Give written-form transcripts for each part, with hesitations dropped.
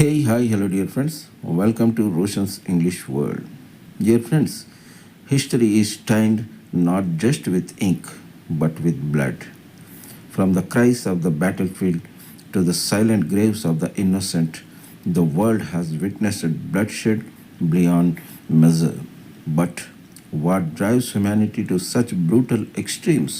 Hey, hi, hello, dear friends. Welcome to Roshan's English World. Dear friends, history is stained not just with ink but with blood. From the cries of the battlefield to the silent graves of the innocent, the world has witnessed bloodshed beyond measure. But what drives humanity to such brutal extremes?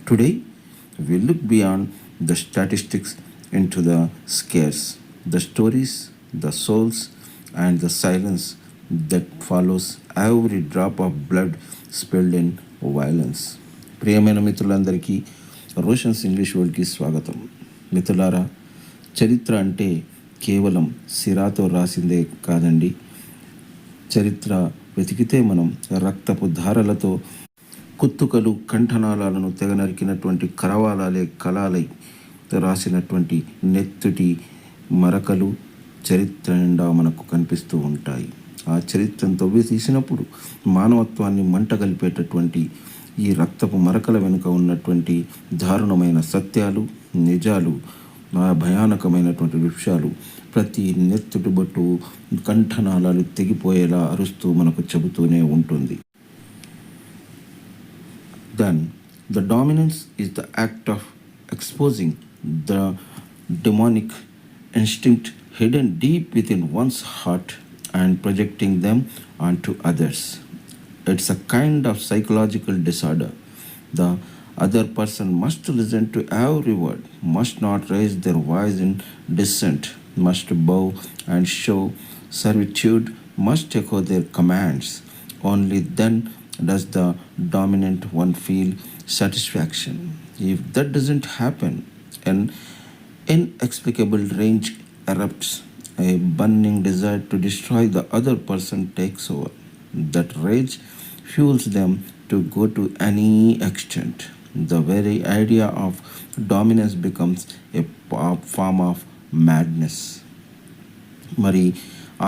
Today, we look beyond the statistics into the scares, the stories, the souls, and the silence that follows every drop of blood spilled in violence. ప్రియమైన మిత్రులందరికీ Roshan's English వరల్డ్కి స్వాగతం. మిత్రులారా, చరిత్ర అంటే కేవలం సిరాతో రాసిందే కాదండి. చరిత్ర వెతికితే మనం రక్తపు ధారలతో కుత్తుకలు కంఠనాళాలను తెగనరికినటువంటి కరవాలాలే కళాలై రాసినటువంటి నెత్తుటి మరకలు చరిత్ర నిండా మనకు కనిపిస్తూ ఉంటాయి. ఆ చరిత్రను తవ్వి తీసినప్పుడు మానవత్వాన్ని మంటగలిపేటటువంటి ఈ రక్తపు మరకల వెనుక ఉన్నటువంటి దారుణమైన సత్యాలు, నిజాలు, భయానకమైనటువంటి విషయాలు ప్రతి నెత్తుటి బొట్టు కంఠనాళాలు తెగిపోయేలా అరుస్తూ మనకు చెబుతూనే ఉంటుంది. Then, the dominance is the act of exposing the demonic instinct hidden deep within one's heart and projecting them onto others. It's a kind of psychological disorder. The other person must listen to every word, must not raise their voice in dissent, must bow and show servitude, must echo their commands. Only then does the dominant one feel satisfaction. If that doesn't happen, an inexplicable rage erupts. A burning desire to destroy the other person takes over. That rage fuels them to go to any extent. The very idea of dominance becomes a form of madness. మరి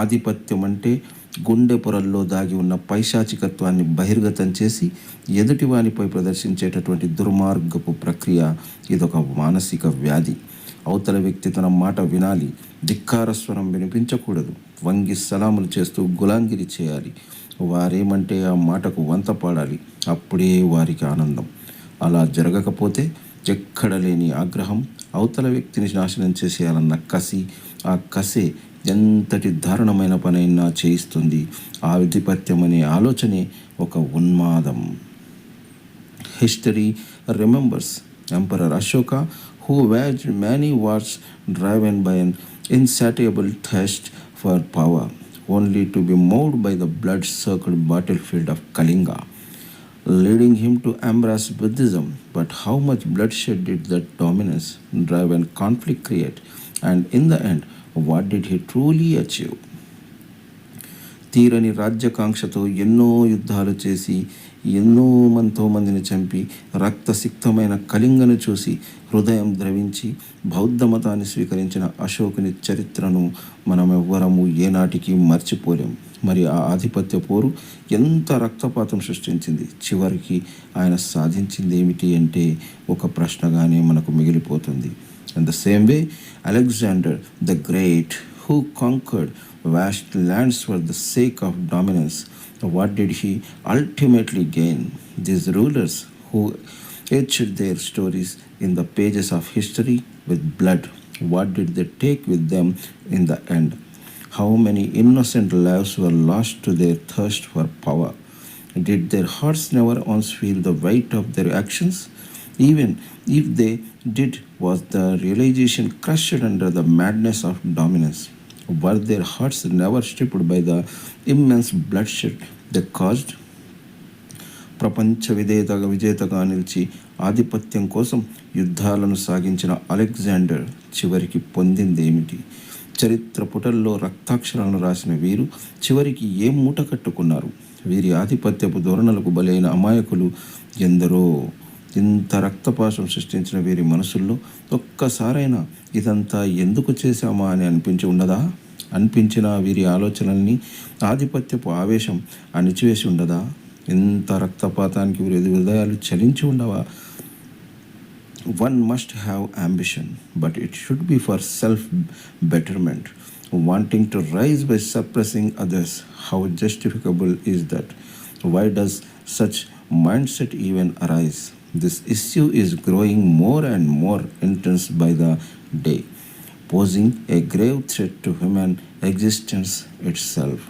ఆధిపత్యం అంటే గుండె పొరల్లో దాగి ఉన్న పైశాచికత్వాన్ని బహిర్గతం చేసి ఎదుటివానిపై ప్రదర్శించేటటువంటి దుర్మార్గపు ప్రక్రియ. ఇదొక మానసిక వ్యాధి. అవతల వ్యక్తి తన మాట వినాలి, ధిక్కారస్వరం వినిపించకూడదు, వంగి సలాములు చేస్తూ గులాంగిరి చేయాలి. వారేమంటే ఆ మాటకు వంత పాడాలి. అప్పుడే వారికి ఆనందం. అలా జరగకపోతే ఎక్కడ లేని ఆగ్రహం, అవతల వ్యక్తిని నాశనం చేసేయాలన్న కసి, ఆ కసే ఎంతటి దారుణమైన పనైనా చేయిస్తుంది. ఆ ఆధిపత్యం అనే ఆలోచనే ఒక ఉన్మాదం. History remembers Emperor Ashoka, who waged many wars driven by an insatiable thirst for power, only to be moved by the blood-circled battlefield of Kalinga, leading him to embrace Buddhism. But how much bloodshed did that dominance-driven conflict create? And in the end, what did he truly achieve? తీరని రాజ్యకాంక్షతో ఎన్నో యుద్ధాలు చేసి మందిని చంపి రక్తసిక్తమైన కళింగను చూసి హృదయం ద్రవించి బౌద్ధ మతాన్ని స్వీకరించిన అశోకుని చరిత్రను మనం ఎవ్వరము ఏనాటికి మర్చిపోలేం. మరి ఆ ఆధిపత్య పోరు ఎంత రక్తపాతం సృష్టించింది? చివరికి ఆయన సాధించింది ఏమిటి అంటే ఒక ప్రశ్నగానే మనకు మిగిలిపోతుంది. In the same way, Alexander the Great, who conquered vast lands for the sake of dominance, what did he ultimately gain? These rulers who etched their stories in the pages of history with blood, what did they take with them in the end? How many innocent lives were lost to their thirst for power? Did their hearts never once feel the weight of their actions? Even if they did, was the realization crushed under the madness of dominance? Were their hearts never stripped by the immense bloodshed they caused? ప్రపంచ విజేతగా నిలిచి ఆధిపత్యం కోసం యుద్ధాలను సాగించిన Alexander చివరికి పొందిందేమిటి? చరిత్ర పుటల్లో రక్తాక్షరాలను రాసిన వీరు చివరికి ఏం మూట కట్టుకున్నారు? వీరి ఆధిపత్యపు ధోరణులకు బలైన అమాయకులు ఎందరో. ఇంత రక్తపాతం సృష్టించిన వీరి మనసుల్లో ఒక్కసారైనా ఇదంతా ఎందుకు చేశామా అని అనిపించిన వీరి ఆలోచనల్ని ఆధిపత్యపు ఆవేశం అణిచివేసి ఉండదా? ఇంత రక్తపాతానికి వీరి హృదయాలు చలించి ఉండవా? One must have ambition, but it should be for self-betterment. wanting to rise by suppressing others. How justificable is that? Why does such mindset even arise? This issue is growing more and more intense by the day, posing a grave threat to human existence itself.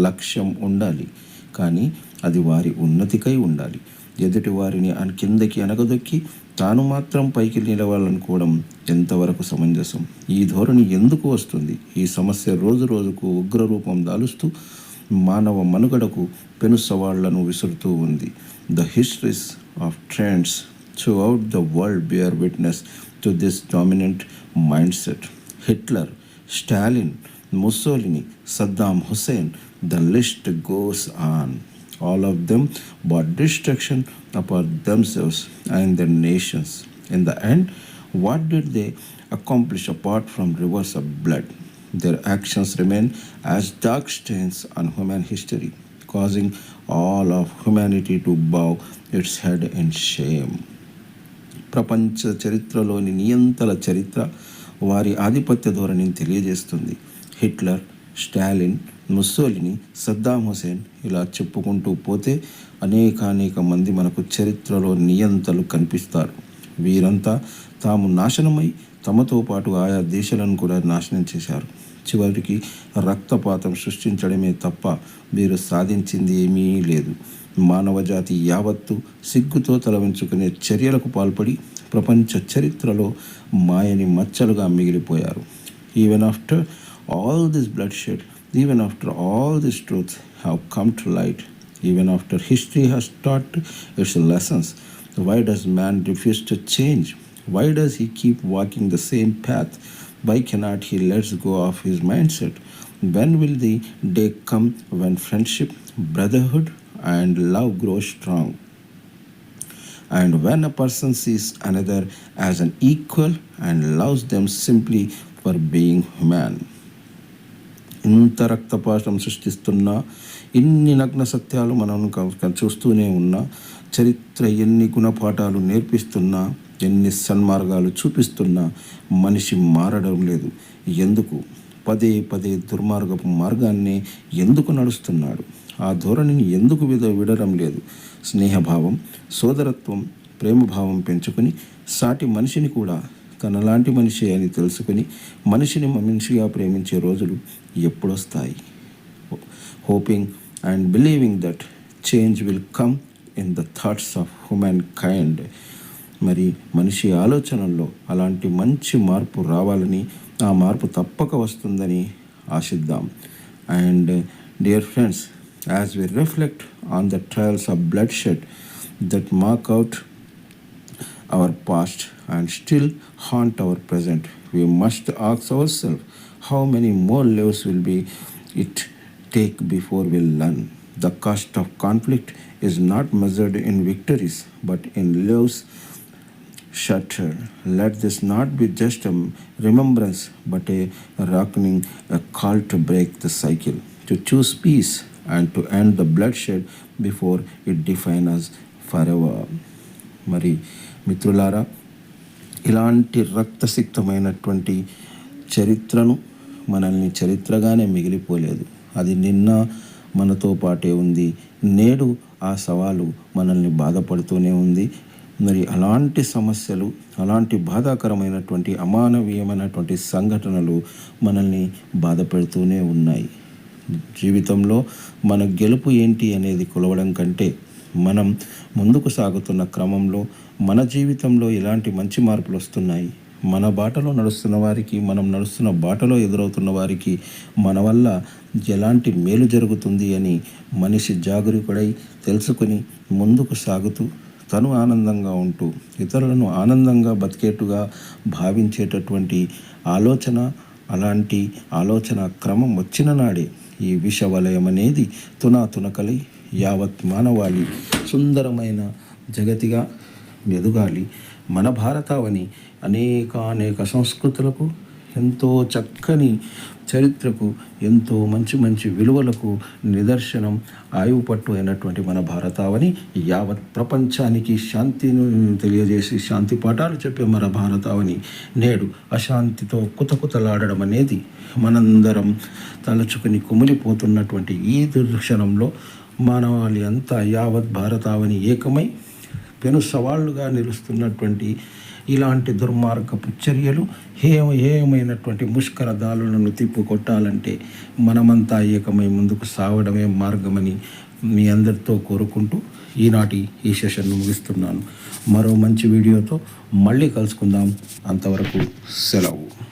లక్ష్యం ఉండాలి, కానీ అది వారి ఉన్నతికై ఉండాలి. ఎదుటి వారిని కిందకి అనగదొక్కి తాను మాత్రం పైకి నిలవాలనుకోవడం ఎంతవరకు సమంజసం? ఈ ధోరణి ఎందుకు వస్తుంది? ఈ సమస్య రోజు రోజుకు ఉగ్రరూపం దాలుస్తూ మానవ మనుగడకు పెను సవాళ్లను విసురుతూ ఉంది. The histories of trends throughout the world bear witness to this dominant mindset. Hitler, Stalin, Mussolini, Saddam Hussein, the list goes on. All of them brought destruction upon themselves and their nations. In the end, what did they accomplish apart from rivers of blood? Their actions remain as dark stains on human history, causing all of humanity to bow its head in shame. ప్రపంచ చరిత్రలోని నియంతల చరిత్ర వారి ఆధిపత్య ధోరణిని తెలియజేస్తుంది. Hitler, Stalin, Mussolini, Saddam Hussain ఇలా చెప్పుకుంటూ పోతే అనేక మంది మనకు చరిత్రలో నియంతలు కనిపిస్తారు. వీరంతా తాము నాశనమై తమతో పాటు ఆయా దేశాలను కూడా నాశనం చేశారు. చివరికి రక్తపాతం సృష్టించడమే తప్ప వీరు సాధించింది ఏమీ లేదు. మానవజాతి యావత్తు సిగ్గుతో తలవంచుకునే చర్యలకు పాల్పడి ప్రపంచ చరిత్రలో మాయని మచ్చలుగా మిగిలిపోయారు. Even after all this bloodshed, even after all these truths have come to light, even after history has taught its lessons, why does man refuse to change? Why does he keep walking the same path? Why cannot he let go of his mindset? When will the day come when friendship, brotherhood, and love grow strong? And when a person sees another as an equal and loves them simply for being human? ఇంత రక్తపాతం సృష్టిస్తున్నా, ఇన్ని నగ్న సత్యాలు మనం చూస్తూనే ఉన్నా, చరిత్ర ఎన్ని గుణపాఠాలు నేర్పిస్తున్నా, ఎన్ని సన్మార్గాలు చూపిస్తున్నా మనిషి మారడం లేదు. ఎందుకు? పదే దుర్మార్గపు మార్గాన్ని ఎందుకు నడుస్తున్నాడు? ఆ ధోరణిని ఎందుకు విడడం లేదు? స్నేహభావం, సోదరత్వం, ప్రేమభావం పెంచుకొని సాటి మనిషిని కూడా తనలాంటి మనిషి అని తెలుసుకుని మనిషిని మనిషిగా ప్రేమించే రోజులు ఎప్పుడొస్తాయి? Hoping and believing that change will come in the thoughts of humankind. మరి మనిషి ఆలోచనల్లో అలాంటి మంచి మార్పు రావాలని, ఆ మార్పు తప్పక వస్తుందని ఆశిద్దాం. And dear friends, as we reflect on the trials of bloodshed that mark out our past and still haunt our present, we must ask ourselves, how many more lives will it take before we learn? The cost of conflict is not measured in victories but in lives shattered. Let this not be just a remembrance but a reckoning, a call to break the cycle, to choose peace and to end the bloodshed before it defines us forever. మరి మిత్రులారా, ఇలాంటి రక్తసిక్తమైనటువంటి చరిత్రను మనల్ని చరిత్రగానే మిగిలిపోలేదు. అది నిన్న మనతో పాటే ఉంది, నేడు ఆ సవాలు మనల్ని బాధపడుతూనే ఉంది. మరి అలాంటి సమస్యలు, అలాంటి బాధాకరమైనటువంటి అమానవీయమైనటువంటి సంఘటనలు మనల్ని బాధ పెడుతూనే ఉన్నాయి. జీవితంలో మన గెలుపు ఏంటి అనేది కొలవడం కంటే, మనం ముందుకు సాగుతున్న క్రమంలో మన జీవితంలో ఎలాంటి మంచి మార్పులు వస్తున్నాయి, మన బాటలో నడుస్తున్న వారికి, మనం నడుస్తున్న బాటలో ఎదురవుతున్న వారికి మన వల్ల ఎలాంటి మేలు జరుగుతుంది అని మనిషి జాగరూకుడై తెలుసుకుని ముందుకు సాగుతూ తను ఆనందంగా ఉంటూ ఇతరులను ఆనందంగా బతికేట్టుగా భావించేటటువంటి ఆలోచన, అలాంటి ఆలోచన క్రమం వచ్చిన నాడే ఈ విషవలయం అనేది తునాతునకలై యావత్ మానవాళి సుందరమైన జగతిగా ఎదగాలి. మన భారతావని అనేక సంస్కృతులకు ఎంతో చక్కని చరిత్రకు, ఎంతో మంచి మంచి విలువలకు నిదర్శనం ఆయువు పట్టు అయినటువంటి మన భారతావని యావత్ ప్రపంచానికి శాంతిని తెలియజేసి శాంతి పాఠాలు చెప్పే మన భారతావని నేడు అశాంతితో కుతకుతలాడడం అనేది మనందరం తలచుకుని కుమిలిపోతున్నటువంటి ఈ దుర్క్షణంలో మానవాళి అంతా యావత్ భారతావని ఏకమై పెను సవాళ్లుగా నిలుస్తున్నటువంటి ఇలాంటి దుర్మార్గపు చర్యలు హేయమైనటువంటి ముష్కర దారులను తిప్పికొట్టాలంటే మనమంతా ఏకమై ముందుకు సాగడమే మార్గమని మీ అందరితో కోరుకుంటూ ఈనాటి ఈ సెషన్ను ముగిస్తున్నాను. మరో మంచి వీడియోతో మళ్ళీ కలుసుకుందాం. అంతవరకు సెలవు.